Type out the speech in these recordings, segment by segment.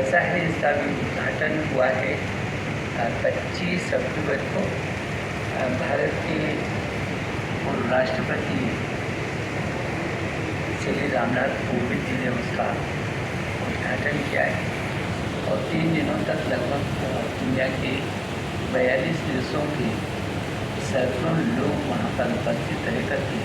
ऐसा है, इसका भी उद्घाटन हुआ है 25 अक्टूबर को। भारत के पूर्व राष्ट्रपति श्री रामनाथ कोविंद जी ने उसका उद्घाटन किया है और 3 दिनों तक लगभग दुनिया के 42 देशों के सैकड़ों लोग वहाँ पर उपस्थित रह करके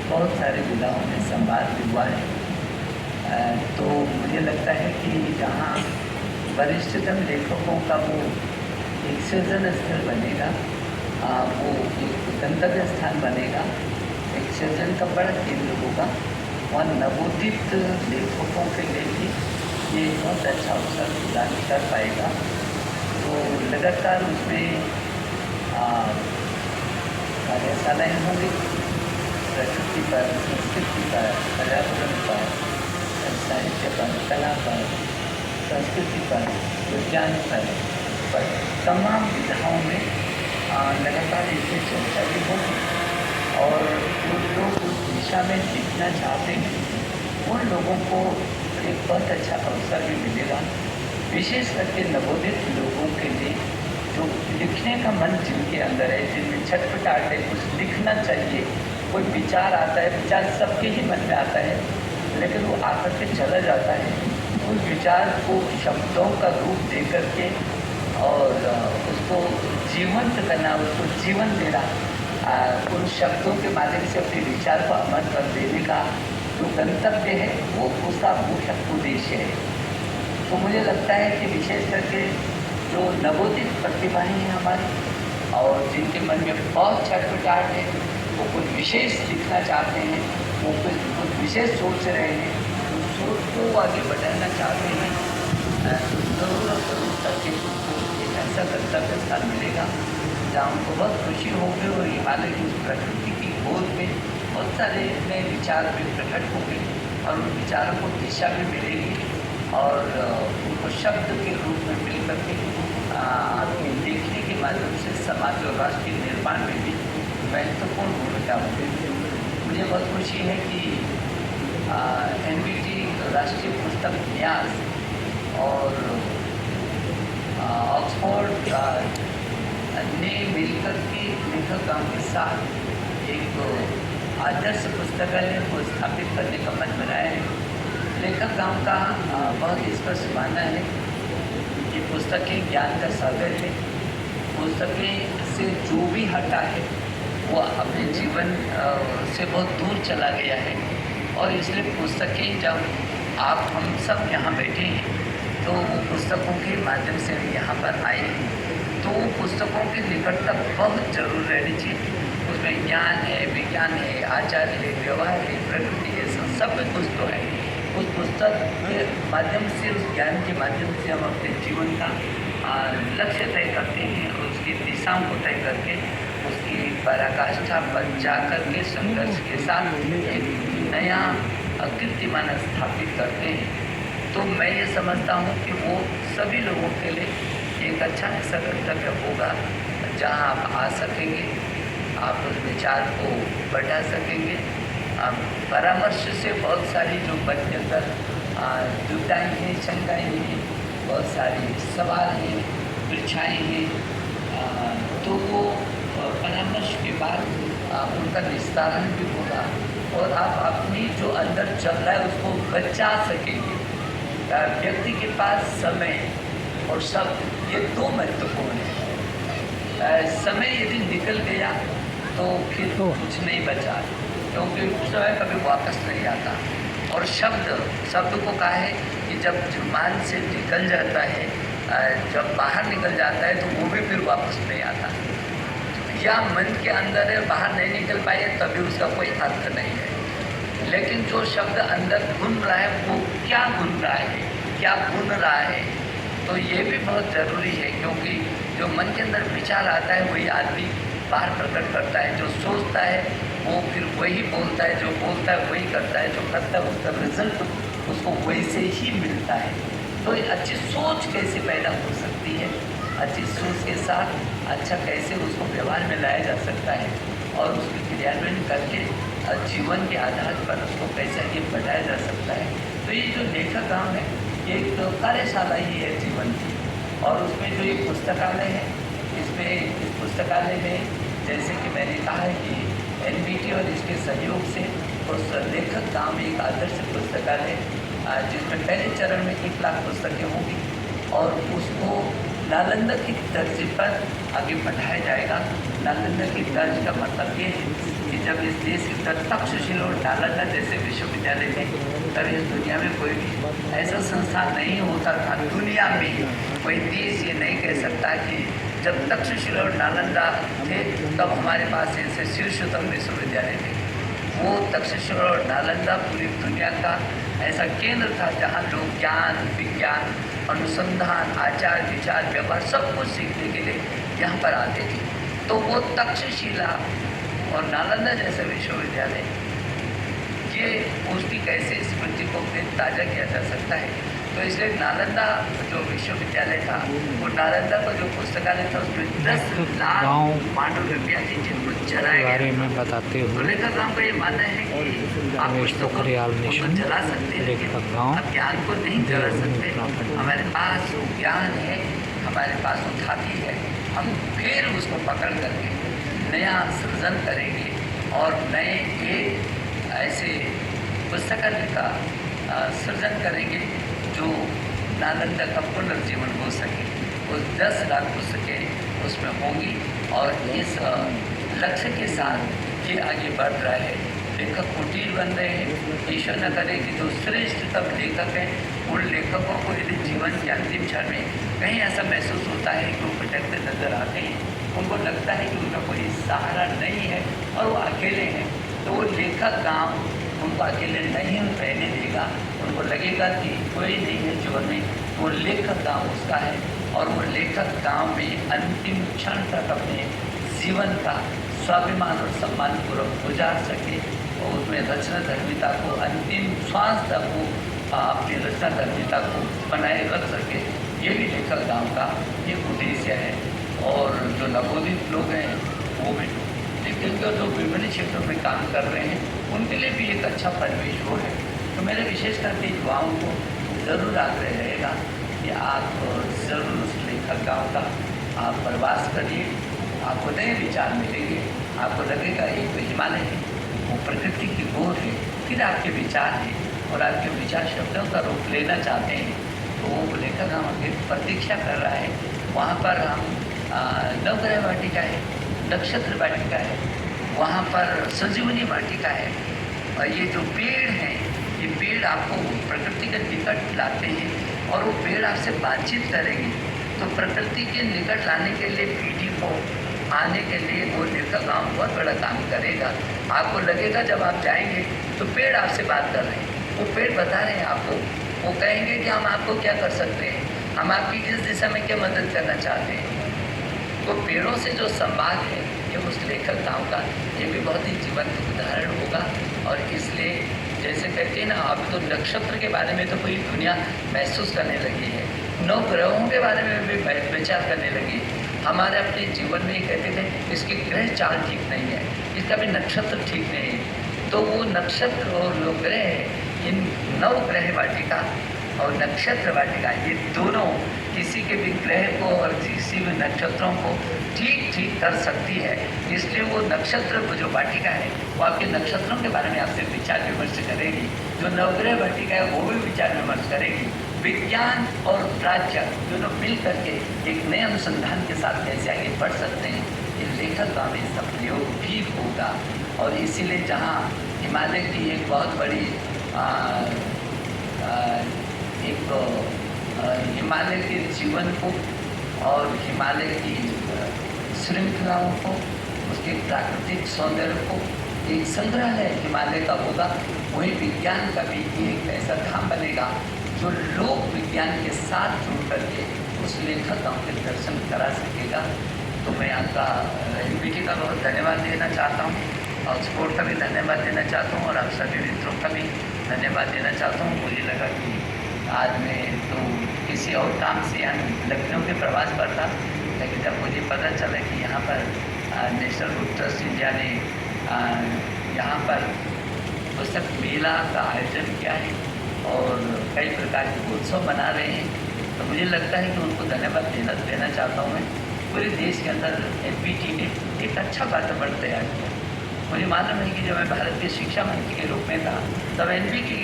बहुत सारे जिलाओं में संवाद भी हुआ है। तो मुझे लगता है कि जहाँ वरिष्ठतम लेखकों का वो एक सृजन स्थल बनेगा, वो एक गंतव्य स्थान बनेगा, एक सृजन का बड़ा केंद्र होगा और नवोदित लेखकों के लिए भी ये बहुत अच्छा अवसर प्रदान कर पाएगा। तो लगातार उसमें कार्यशालाएँ होंगी, प्रकृति पर, संस्कृति पर, पर्यावरण पर, साहित्य पर, कला पर, संस्कृति पर, विज्ञान पर तमाम विधाओं में लगातार इसकी चर्चा भी होगी और जो लोग उस दिशा में लिखना चाहते हैं उन लोगों को एक बहुत अच्छा अवसर भी मिलेगा। विशेष करके नवोदित लोगों के लिए जो लिखने का मन जिनके अंदर है, जिनमें छटपटाहट है, कुछ लिखना चाहिए, कोई विचार आता है, विचार सबके ही मन में आता है लेकिन वो आकर के चला जाता है, उस विचार को शब्दों का रूप दे करके और उसको जीवंत करना, उसको जीवन देना, उन शब्दों के माध्यम से अपने विचार को अमर कर देने का जो गंतव्य है वो उसका मुख्य उद्देश्य है। तो मुझे लगता है कि विशेष करके जो नवोदित प्रतिभाएँ हैं हमारी और जिनके मन में बहुत छटपटाहट है, वो कुछ विशेष लिखना चाहते हैं, वो कुछ विशेष सोच रहे हैं, उस सोच को आगे बढ़ाना चाहते हैं, तो ज़रूर करके उसको एक ऐसा गंतव्य स्थान मिलेगा जहाँ उनको बहुत खुशी होगी और हिमालय की उस प्रकृति की गोद में बहुत सारे नए विचार भी प्रकट होंगे और उन विचारों को दिशा भी मिलेगी और उनको शब्द के रूप में मिल करके आपके देखने के माध्यम से समाज और राष्ट्र के निर्माण में भी महत्वपूर्ण भूमिका होगी। मुझे बहुत खुशी है कि NVT राष्ट्रीय पुस्तक न्यास और ऑक्सफोर्ड ने मिलकर के लेखकों के साथ एक आदर्श पुस्तकालय को स्थापित करने का मन बनाया है। लेखकों का बहुत स्पष्ट मानना है कि पुस्तकें ज्ञान का सागर है, पुस्तकें से जो भी हटा है वो अपने जीवन से बहुत दूर चला गया है और इसलिए पुस्तकें जब आप हम सब यहाँ बैठे हैं तो वो पुस्तकों के माध्यम से यहाँ पर आए हैं, तो वो पुस्तकों के निकटता बहुत जरूर रहनी चाहिए। उसमें ज्ञान है, विज्ञान है, आचार है, व्यवहार है, प्रकृति है, सब कुछ तो है। उस पुस्तक के माध्यम से, उस ज्ञान के माध्यम से हम अपने जीवन का लक्ष्य तय करते हैं और उसकी दिशाओं को तय करके उसकी पराकाष्ठा पर जा कर के संघर्ष के साथ एक नया कीर्तिमान स्थापित करते हैं। तो मैं ये समझता हूँ कि वो सभी लोगों के लिए एक अच्छा ऐसा गंतव्य होगा जहाँ आप आ सकेंगे, आप उस विचार को बढ़ा सकेंगे। परामर्श से बहुत सारी जो बच्चेतर दुविधाएँ हैं, शंकाएँ हैं, बहुत सारी सवाल हैं, परीक्षाएँ हैं, तो वो परामर्श के बाद उनका निस्तारण भी होगा और आप अपनी जो अंदर चल रहा है उसको बचा सकेंगे। व्यक्ति के पास समय और शब्द ये दो महत्वपूर्ण है। समय यदि निकल गया तो फिर कुछ नहीं बचा, क्योंकि समय कभी वापस नहीं आता। और शब्द को कहा है कि जब जुबान से निकल जाता है, जब बाहर निकल जाता है तो वो भी फिर वापस नहीं आता। या मन के अंदर है, बाहर नहीं निकल पाए तभी उसका कोई अर्थ नहीं है। लेकिन जो शब्द अंदर घूम रहा है वो क्या घूम रहा है, क्या बुन रहा है, तो ये भी बहुत ज़रूरी है, क्योंकि जो मन के अंदर विचार आता है वही आदमी बाहर प्रकट करता है। जो सोचता है वो फिर वही बोलता है, जो बोलता है वही करता है, जो करता है उसका रिजल्ट उसको वैसे ही मिलता है। तो अच्छी सोच कैसे पैदा हो सकती है, अच्छी सोच के साथ अच्छा कैसे उसको व्यवहार में लाया जा सकता है और उसकी क्रियान्वयन करके जीवन के आधार पर उसको कैसे आगे बढ़ाया जा सकता है। तो ये जो लेखक काम है एक कार्यशाला ही है जीवन की। और उसमें जो एक पुस्तकालय है, इसमें इस पुस्तकालय में जैसे कि मैंने कहा है कि NBT और इसके सहयोग से उस लेखक गाँव में एक आदर्श पुस्तकालय जिसमें पहले चरण में 1 लाख पुस्तकें होंगी और उसको नालंदा की तर्ज पर आगे बढ़ाया जाएगा। नालंदा की तर्ज का मतलब ये है कि जब इस देश के तक्षशिला और नालंदा जैसे विश्वविद्यालय थे तब इस दुनिया में कोई भी ऐसा संस्थान नहीं होता था। दुनिया में कोई देश ये नहीं कह सकता कि जब तक्षशिला और नालंदा थे तब हमारे पास ऐसे शीर्षोत्तम विश्वविद्यालय थे। वो तक्षशिला और नालंदा पूरी दुनिया का ऐसा केंद्र था जहाँ लोग ज्ञान, विज्ञान, अनुसंधान, आचार, विचार, व्यवहार सब कुछ सीखने के लिए यहाँ पर आते थे। तो वो तक्षशिला और नालंदा जैसे विश्वविद्यालय, ये उसकी कैसे स्मृति को फिर ताज़ा किया जा सकता है। तो इसलिए नालंदा जो विश्वविद्यालय था, वो नालंदा का जो पुस्तकालय था उसमें 10 लाख पांडुलिपियाँ थी जिनको जलाया बारे में बताते हुए लेखक गाँव का ये मानना है कि आप पुस्तकों को जला सकते हैं लेकिन आप ज्ञान को नहीं जला सकते। हमारे पास वो ज्ञान है, हमारे पास वो धाती है, हम फिर उसको पकड़ करके नया सृजन करेंगे और नए एक ऐसे पुस्तकालय का सृजन करेंगे जो नालंदा का पुनर्जीवन हो सके। वो 10 लाख पुस्तकें उसमें होंगी और इस लक्ष्य के साथ ये आगे बढ़ रहा है। लेखक कुटीर बन रहे हैं। ईश्वर न करे कि जो श्रेष्ठतम लेखक हैं उन लेखकों को यदि जीवन के अंतिम क्षण में कहीं ऐसा महसूस होता है कि वो भटकते नजर आते हैं, उनको लगता है कि उनका कोई सहारा नहीं है और वो अकेले हैं, तो वो लेखक गाँव उनको अकेले नहीं रहने देगा। उनको लगेगा कि कोई नहीं है जीवन में, वो लेखक गाँव उसका है और वो लेखक गाँव में अंतिम क्षण तक अपने जीवन का स्वाभिमान और सम्मान पूर्वक गुजार सके और उसमें रचना धर्मिता को अंतिम श्वास तक वो अपनी रचना धर्मिता को बनाए रख सके। ये भी लेखक गाँव का एक उद्देश्य है। और जो नवोदित लोग हैं वो भी, लेकिन जो विभिन्न क्षेत्रों में काम कर रहे हैं उनके लिए भी एक अच्छा परिवेश वो है। तो मेरे विशेष करके युवाओं को ज़रूर आग्रह रहेगा कि आप ज़रूर उस लेखक गाँव का आप प्रवास करिए, आपको नए विचार मिलेंगे। आपको लगेगा एक तो हिमालय है, वो प्रकृति की गोद है, फिर आपके विचार हैं और आपके विचार शब्दों का रूप लेना चाहते हैं, तो वो लेखक हम आगे प्रतीक्षा कर रहा है। वहाँ पर हम नवग्रह वाटिका है, नक्षत्र वाटिका है, वहाँ पर संजीवनी वाटिका है। और ये जो पेड़ हैं, ये पेड़ आपको प्रकृति के निकट लाते हैं और वो पेड़ आपसे बातचीत करेंगे। तो प्रकृति के निकट लाने के लिए पीढ़ी को आने के लिए वो लेखक गाँव बहुत बड़ा काम करेगा। आपको लगेगा जब आप जाएंगे तो पेड़ आपसे बात कर रहे हैं, वो पेड़ बता रहे हैं आपको, वो कहेंगे कि हम आपको क्या कर सकते हैं, हम आपकी किस दिशा में क्या मदद करना चाहते हैं। तो पेड़ों से जो संवाद है ये उस लेखक गाँव का ये भी बहुत ही जीवंत उदाहरण होगा। और इसलिए जैसे कहते हैं ना, अब तो नक्षत्र के बारे में तो पूरी दुनिया महसूस करने लगी है, नवग्रहों के बारे में भी विचार करने लगी। हमारे अपने जीवन में कहते थे इसके ग्रह चाल ठीक नहीं है, इसका भी नक्षत्र ठीक नहीं है। तो वो नक्षत्र और ग्रह, इन नवग्रह वाटिका और नक्षत्र वाटिका, ये दोनों किसी के भी ग्रह को और किसी भी नक्षत्रों को ठीक कर सकती है। इसलिए वो नक्षत्र जो वाटिका है वो आपके नक्षत्रों के बारे में आपसे विचार विमर्श करेगी। जो नवग्रह वाटिका है वो भी विचार विमर्श करेगी। विज्ञान और राज्य दोनों मिल करके एक नए अनुसंधान के साथ कैसे आगे बढ़ सकते हैं, ये लेखक गाँव में इसका प्रयोग भी होगा। और इसीलिए जहाँ हिमालय की एक बहुत बड़ी हिमालय के जीवन को और हिमालय की श्रृंखलाओं को, उसके प्राकृतिक सौंदर्य को एक संग्रहालय हिमालय का होगा, वही विज्ञान का भी एक ऐसा धाम बनेगा जो लोक विज्ञान के साथ जुड़ करके उस लेखक गाँव के दर्शन करा सकेगा। तो मैं आपका NBT का बहुत धन्यवाद देना चाहता हूँ और स्पोर्ट का भी धन्यवाद देना चाहता हूँ और आप सभी मित्रों का भी धन्यवाद देना चाहता हूँ। मुझे लगा कि आज मैं तो किसी और काम से यहाँ लखनऊ के प्रवास पर था, लेकिन जब मुझे पता चला कि यहाँ पर नेशनल बुक ट्रस्ट इंडिया ने यहाँ पर पुस्तक मेला का आयोजन किया है और कई प्रकार के उत्सव मना रहे हैं। तो मुझे लगता है कि उनको धन्यवाद देना चाहता हूँ मैं। पूरे देश के अंदर एनपीटी ने एक अच्छा वातावरण तैयार किया। मुझे मालूम है कि जब मैं भारतीय शिक्षा मंत्री के रूप में था, तब एनपीटी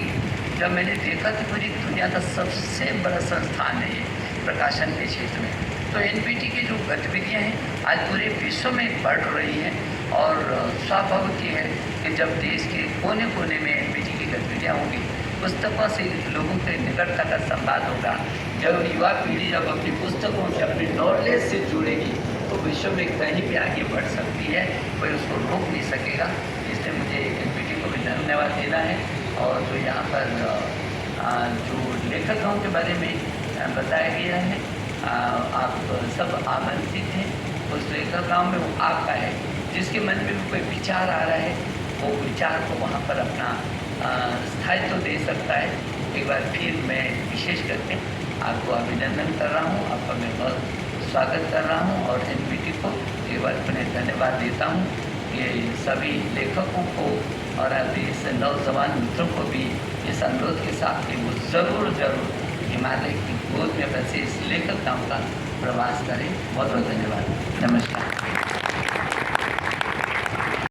जब मैंने देखा कि पूरी दुनिया का सबसे बड़ा संस्थान है ये प्रकाशन के क्षेत्र में, तो एनपीटी की जो गतिविधियाँ हैं आज पूरे विश्व में बढ़ रही हैं। और स्वाभाविक है कि जब देश के कोने कोने में एनपीटी की गतिविधियाँ होंगी, पुस्तकों से लोगों के निकटता का संवाद होगा। जब युवा पीढ़ी जब अपनी पुस्तकों से, अपनी नॉलेज से जुड़ेगी, तो विश्व में कहीं भी आगे बढ़ सकती है, कोई उसको रोक नहीं सकेगा। इसलिए मुझे एनपीटी को भी धन्यवाद देना है। और जो यहाँ पर जो लेखकों के बारे में बताया गया है, आप सब आमंत्रित हैं। उस लेखकों में वो आपका है, जिसके मन में भी कोई विचार आ रहा है, वो विचार को वहाँ पर अपना स्थायित्व दे सकता है। एक बार फिर मैं विशेष करके आपको अभिनंदन कर रहा हूँ, आपका मैं बहुत स्वागत कर रहा हूँ और एनपीटी को एक बार मैं धन्यवाद देता हूँ कि सभी लेखकों को और इस नौजवान मित्रों को भी इस अनुरोध के साथ कि वो ज़रूर हिमालय की गोद में बसे इस लेखक गाँव का प्रवास करें। बहुत बहुत धन्यवाद। नमस्कार।